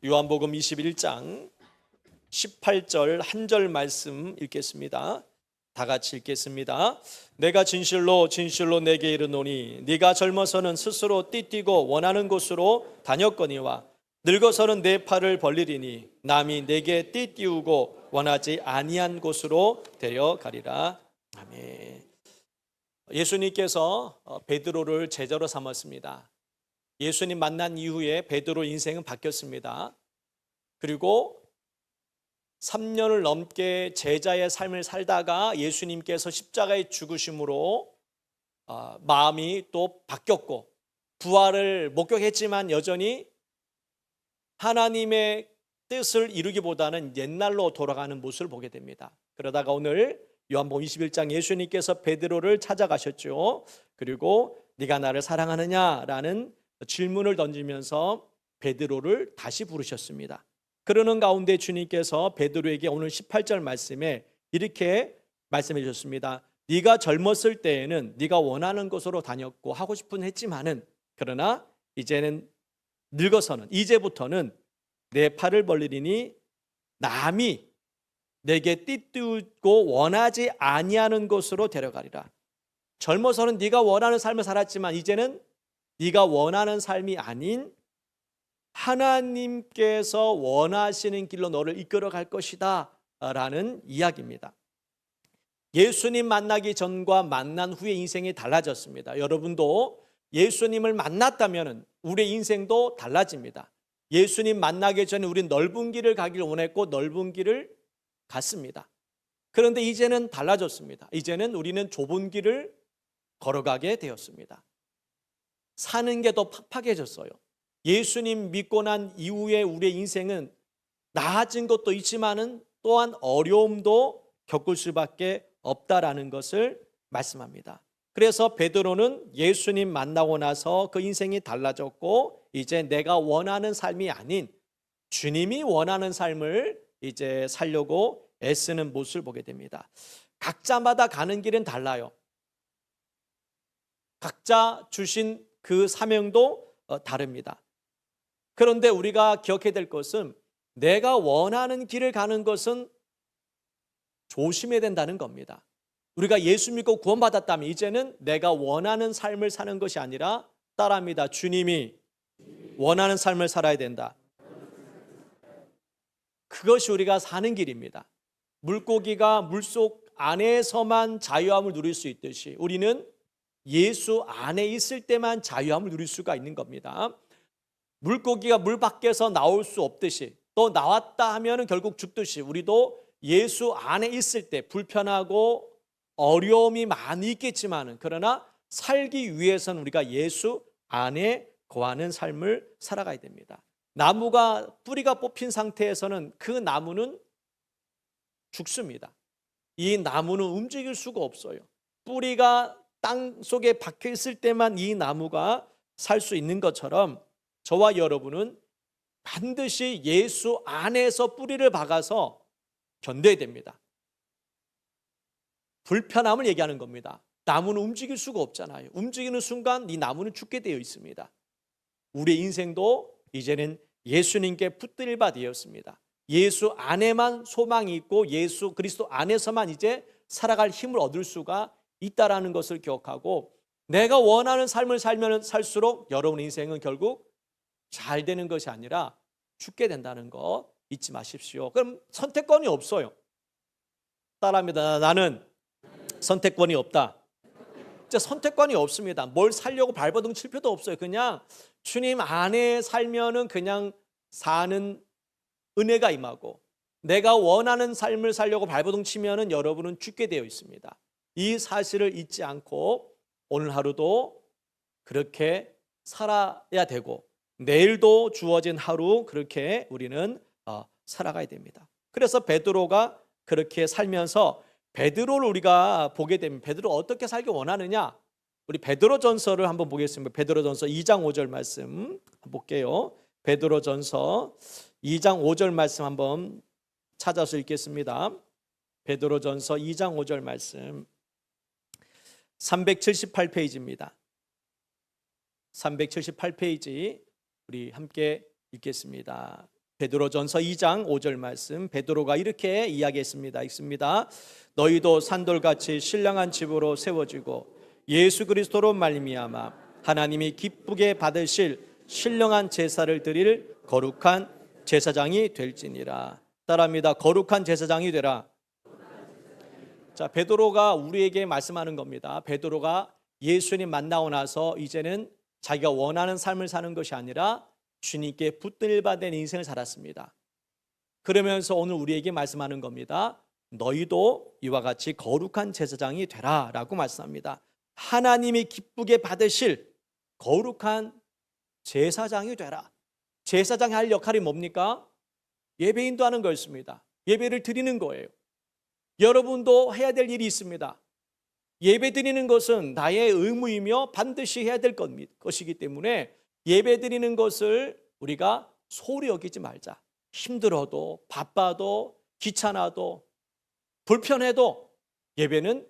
요한복음 21장 18절 한 절 말씀 읽겠습니다. 다 같이 읽겠습니다. 내가 진실로 진실로 내게 이르노니 네가 젊어서는 스스로 띠뛰고 원하는 곳으로 다녔거니와 늙어서는 내 팔을 벌리리니 남이 내게 띠띠우고 원하지 아니한 곳으로 데려가리라. 아멘. 예수님께서 베드로를 제자로 삼았습니다. 예수님 만난 이후에 베드로 인생은 바뀌었습니다. 그리고 3년을 넘게 제자의 삶을 살다가 예수님께서 십자가에 죽으심으로 마음이 또 바뀌었고 부활을 목격했지만 여전히 하나님의 뜻을 이루기보다는 옛날로 돌아가는 모습을 보게 됩니다. 그러다가 오늘 요한복음 21장 예수님께서 베드로를 찾아가셨죠. 그리고 네가 나를 사랑하느냐라는 질문을 던지면서 베드로를 다시 부르셨습니다. 그러는 가운데 주님께서 베드로에게 오늘 18절 말씀에 이렇게 말씀해 주셨습니다. 네가 젊었을 때에는 네가 원하는 곳으로 다녔고 하고 싶은 했지만은 그러나 이제는 늙어서는 이제부터는 내 팔을 벌리리니 남이 내게 띠띠우고 원하지 아니하는 곳으로 데려가리라. 젊어서는 네가 원하는 삶을 살았지만 이제는 네가 원하는 삶이 아닌 하나님께서 원하시는 길로 너를 이끌어 갈 것이다 라는 이야기입니다. 예수님 만나기 전과 만난 후에 인생이 달라졌습니다. 여러분도 예수님을 만났다면 우리의 인생도 달라집니다. 예수님 만나기 전에 우리는 넓은 길을 가길 원했고 넓은 길을 갔습니다. 그런데 이제는 달라졌습니다. 이제는 우리는 좁은 길을 걸어가게 되었습니다. 사는 게 더 팍팍해졌어요. 예수님 믿고 난 이후에 우리의 인생은 나아진 것도 있지만은 또한 어려움도 겪을 수밖에 없다라는 것을 말씀합니다. 그래서 베드로는 예수님 만나고 나서 그 인생이 달라졌고 이제 내가 원하는 삶이 아닌 주님이 원하는 삶을 이제 살려고 애쓰는 모습을 보게 됩니다. 각자마다 가는 길은 달라요. 각자 주신 그 사명도 다릅니다. 그런데 우리가 기억해야 될 것은 내가 원하는 길을 가는 것은 조심해야 된다는 겁니다. 우리가 예수 믿고 구원받았다면 이제는 내가 원하는 삶을 사는 것이 아니라 따라합니다. 주님이 원하는 삶을 살아야 된다. 그것이 우리가 사는 길입니다. 물고기가 물속 안에서만 자유함을 누릴 수 있듯이 우리는 예수 안에 있을 때만 자유함을 누릴 수가 있는 겁니다. 물고기가 물 밖에서 나올 수 없듯이 또 나왔다 하면 결국 죽듯이 우리도 예수 안에 있을 때 불편하고 어려움이 많이 있겠지만 그러나 살기 위해서는 우리가 예수 안에 거하는 삶을 살아가야 됩니다. 나무가 뿌리가 뽑힌 상태에서는 그 나무는 죽습니다. 이 나무는 움직일 수가 없어요. 뿌리가 땅 속에 박혀 있을 때만 이 나무가 살 수 있는 것처럼 저와 여러분은 반드시 예수 안에서 뿌리를 박아서 견뎌야 됩니다. 불편함을 얘기하는 겁니다. 나무는 움직일 수가 없잖아요. 움직이는 순간 이 나무는 죽게 되어 있습니다. 우리의 인생도 이제는 예수님께 붙들 바 되었습니다. 예수 안에만 소망이 있고 예수 그리스도 안에서만 이제 살아갈 힘을 얻을 수가 있다라는 것을 기억하고 내가 원하는 삶을 살면 살수록 여러분의 인생은 결국 잘 되는 것이 아니라 죽게 된다는 거 잊지 마십시오. 그럼 선택권이 없어요. 따라합니다. 나는 선택권이 없다. 진짜 선택권이 없습니다. 뭘 살려고 발버둥 칠 필요도 없어요. 그냥 주님 안에 살면은 그냥 사는 은혜가 임하고 내가 원하는 삶을 살려고 발버둥 치면은 여러분은 죽게 되어 있습니다. 이 사실을 잊지 않고 오늘 하루도 그렇게 살아야 되고 내일도 주어진 하루 그렇게 우리는 살아가야 됩니다. 그래서 베드로가 그렇게 살면서 베드로를 우리가 보게 되면 베드로 어떻게 살기 원하느냐? 우리 베드로전서를 한번 보겠습니다. 베드로전서 2장 5절 말씀 볼게요. 베드로전서 2장 5절 말씀 한번 찾아서 읽겠습니다. 베드로전서 2장 5절 말씀 378페이지입니다. 378페이지 우리 함께 읽겠습니다. 베드로전서 2장 5절 말씀, 베드로가 이렇게 이야기했습니다. 읽습니다. 너희도 산돌같이 신령한 집으로 세워지고 예수 그리스도로 말미암아 하나님이 기쁘게 받으실 신령한 제사를 드릴 거룩한 제사장이 될지니라. 따라합니다. 거룩한 제사장이 되라. 자, 베드로가 우리에게 말씀하는 겁니다. 베드로가 예수님 만나고 나서 이제는 자기가 원하는 삶을 사는 것이 아니라 주님께 붙들받은 인생을 살았습니다. 그러면서 오늘 우리에게 말씀하는 겁니다. 너희도 이와 같이 거룩한 제사장이 되라 라고 말씀합니다. 하나님이 기쁘게 받으실 거룩한 제사장이 되라. 제사장이 할 역할이 뭡니까? 예배 인도하는 것입니다. 예배를 드리는 거예요. 여러분도 해야 될 일이 있습니다. 예배 드리는 것은 나의 의무이며 반드시 해야 될 것이기 때문에 예배 드리는 것을 우리가 소홀히 여기지 말자. 힘들어도 바빠도 귀찮아도 불편해도 예배는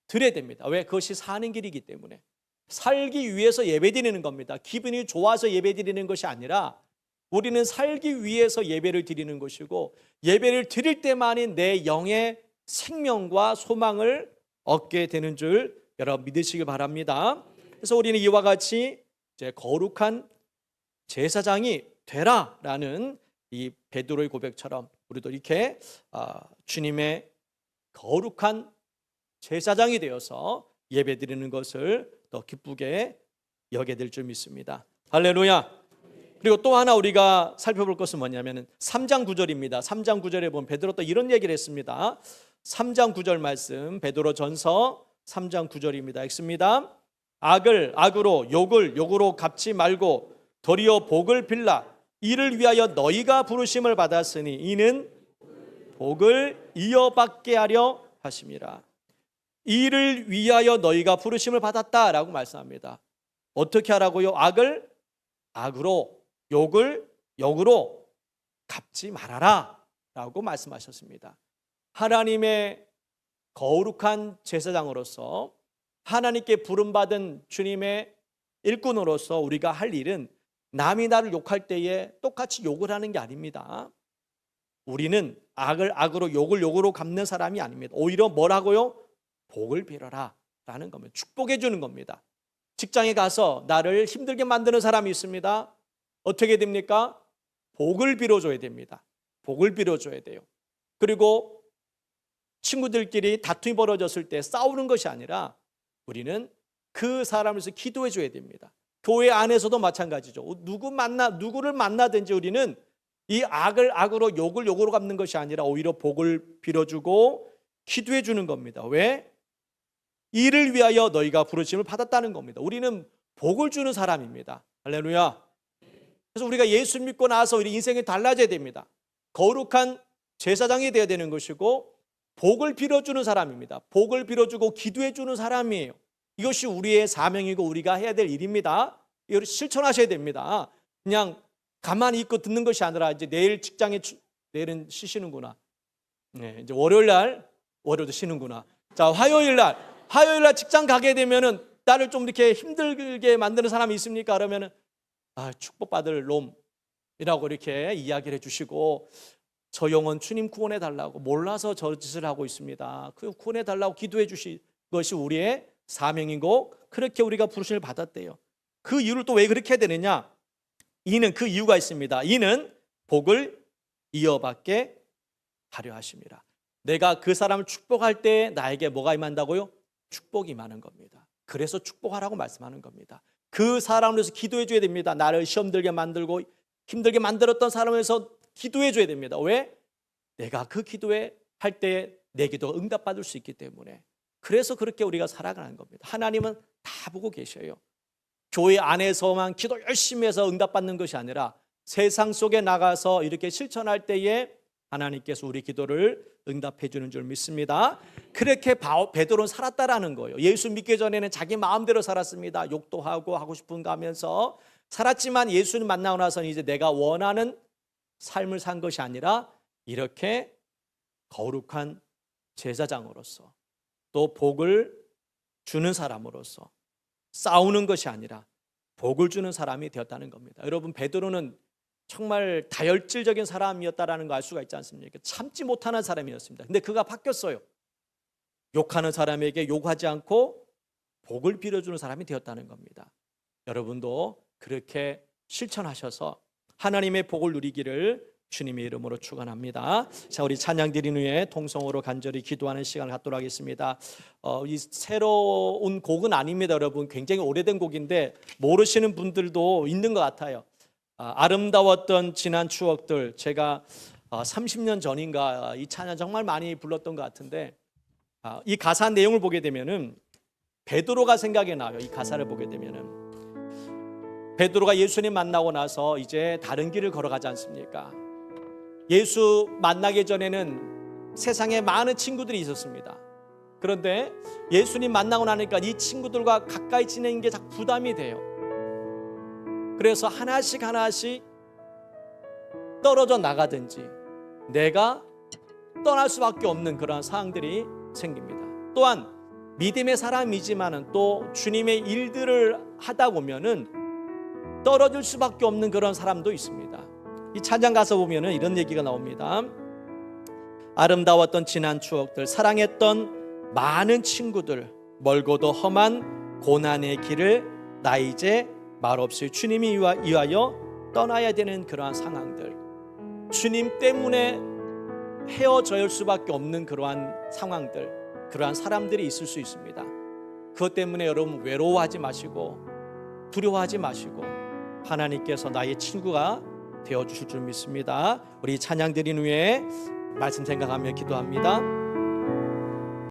드려야 됩니다. 왜? 그것이 사는 길이기 때문에. 살기 위해서 예배 드리는 겁니다. 기분이 좋아서 예배 드리는 것이 아니라 우리는 살기 위해서 예배를 드리는 것이고, 예배를 드릴 때만이 내 영의 생명과 소망을 얻게 되는 줄 여러분 믿으시기 바랍니다. 그래서 우리는 이와 같이 이제 거룩한 제사장이 되라라는 이 베드로의 고백처럼 우리도 이렇게 주님의 거룩한 제사장이 되어서 예배드리는 것을 더 기쁘게 여게 될 줄 믿습니다. 할렐루야. 그리고 또 하나 우리가 살펴볼 것은 뭐냐면 3장 9절입니다. 3장 9절에 보면 베드로 또 이런 얘기를 했습니다. 3장 9절 말씀, 베드로전서 3장 9절입니다. 읽습니다. 악을 악으로, 욕을 욕으로 갚지 말고 도리어 복을 빌라. 이를 위하여 너희가 부르심을 받았으니 이는 복을 이어받게 하려 하심이라. 이를 위하여 너희가 부르심을 받았다라고 말씀합니다. 어떻게 하라고요? 악을 악으로, 욕을 욕으로 갚지 말아라 라고 말씀하셨습니다. 하나님의 거룩한 제사장으로서, 하나님께 부름받은 주님의 일꾼으로서 우리가 할 일은 남이 나를 욕할 때에 똑같이 욕을 하는 게 아닙니다. 우리는 악을 악으로, 욕을 욕으로 갚는 사람이 아닙니다. 오히려 뭐라고요? 복을 빌어라 라는 겁니다. 축복해 주는 겁니다. 직장에 가서 나를 힘들게 만드는 사람이 있습니다. 어떻게 됩니까? 복을 빌어줘야 됩니다. 복을 빌어줘야 돼요. 그리고 친구들끼리 다툼이 벌어졌을 때 싸우는 것이 아니라 우리는 그 사람을 위해서 기도해 줘야 됩니다. 교회 안에서도 마찬가지죠. 누구를 만나든지 우리는 이 악을 악으로, 욕을 욕으로 갚는 것이 아니라 오히려 복을 빌어주고 기도해 주는 겁니다. 왜? 이를 위하여 너희가 부르심을 받았다는 겁니다. 우리는 복을 주는 사람입니다. 할렐루야. 그래서 우리가 예수 믿고 나서 우리 인생이 달라져야 됩니다. 거룩한 제사장이 되어야 되는 것이고 복을 빌어주는 사람입니다. 복을 빌어주고 기도해 주는 사람이에요. 이것이 우리의 사명이고 우리가 해야 될 일입니다. 이걸 실천하셔야 됩니다. 그냥 가만히 있고 듣는 것이 아니라 이제 내일 직장에 내일은 쉬시는구나. 네, 이제 월요일도 쉬는구나. 자, 화요일 날 직장 가게 되면은 나를 좀 이렇게 힘들게 만드는 사람이 있습니까? 그러면은 축복받을 놈이라고 이렇게 이야기를 해주시고, 저 영혼 주님 구원해 달라고, 몰라서 저 짓을 하고 있습니다. 그 구원해 달라고 기도해 주신 것이 우리의 사명이고, 그렇게 우리가 부르심을 받았대요. 그 이유를 또 왜 그렇게 해야 되느냐? 그 이유가 있습니다. 이는 복을 이어받게 하려 하심이라. 내가 그 사람을 축복할 때 나에게 뭐가 임한다고요? 축복이 임하는 겁니다. 그래서 축복하라고 말씀하는 겁니다. 그 사람을 위해서 기도해 줘야 됩니다. 나를 시험 들게 만들고 힘들게 만들었던 사람을 위해서 기도해 줘야 됩니다. 왜? 내가 그 기도에 할 때 내 기도가 응답받을 수 있기 때문에. 그래서 그렇게 우리가 살아가는 겁니다. 하나님은 다 보고 계셔요. 교회 안에서만 기도 열심히 해서 응답받는 것이 아니라 세상 속에 나가서 이렇게 실천할 때에 하나님께서 우리 기도를 응답해 주는 줄 믿습니다. 그렇게 베드로는 살았다라는 거예요. 예수 믿기 전에는 자기 마음대로 살았습니다. 욕도 하고 싶은 거 하면서 살았지만 예수님 만나고 나서는 이제 내가 원하는 삶을 산 것이 아니라 이렇게 거룩한 제사장으로서, 또 복을 주는 사람으로서 싸우는 것이 아니라 복을 주는 사람이 되었다는 겁니다. 여러분, 베드로는 정말 다혈질적인 사람이었다라는 거 알 수가 있지 않습니까? 참지 못하는 사람이었습니다. 근데 그가 바뀌었어요. 욕하는 사람에게 욕하지 않고 복을 빌어주는 사람이 되었다는 겁니다. 여러분도 그렇게 실천하셔서 하나님의 복을 누리기를 주님의 이름으로 축원합니다. 자, 우리 찬양 드린 후에 통성으로 간절히 기도하는 시간을 갖도록 하겠습니다. 이 새로운 곡은 아닙니다, 여러분. 굉장히 오래된 곡인데 모르시는 분들도 있는 것 같아요. 아름다웠던 지난 추억들. 제가 30년 전인가 이 찬양 정말 많이 불렀던 것 같은데 이 가사 내용을 보게 되면은 베드로가 생각이 나요. 이 가사를 보게 되면은 베드로가 예수님 만나고 나서 이제 다른 길을 걸어가지 않습니까? 예수 만나기 전에는 세상에 많은 친구들이 있었습니다. 그런데 예수님 만나고 나니까 이 친구들과 가까이 지내는 게 자꾸 부담이 돼요. 그래서 하나씩 떨어져 나가든지 내가 떠날 수밖에 없는 그런 상황들이 생깁니다. 또한 믿음의 사람이지만은 또 주님의 일들을 하다 보면은 떨어질 수밖에 없는 그런 사람도 있습니다. 이 찬양 가서 보면은 이런 얘기가 나옵니다. 아름다웠던 지난 추억들, 사랑했던 많은 친구들, 멀고도 험한 고난의 길을 나 이제 말없이 주님이 위하여 떠나야 되는 그러한 상황들, 주님 때문에 헤어져야 할 수밖에 없는 그러한 상황들, 그러한 사람들이 있을 수 있습니다. 그것 때문에 여러분 외로워하지 마시고 두려워하지 마시고 하나님께서 나의 친구가 되어주실 줄 믿습니다. 우리 찬양 드린 후에 말씀 생각하며 기도합니다.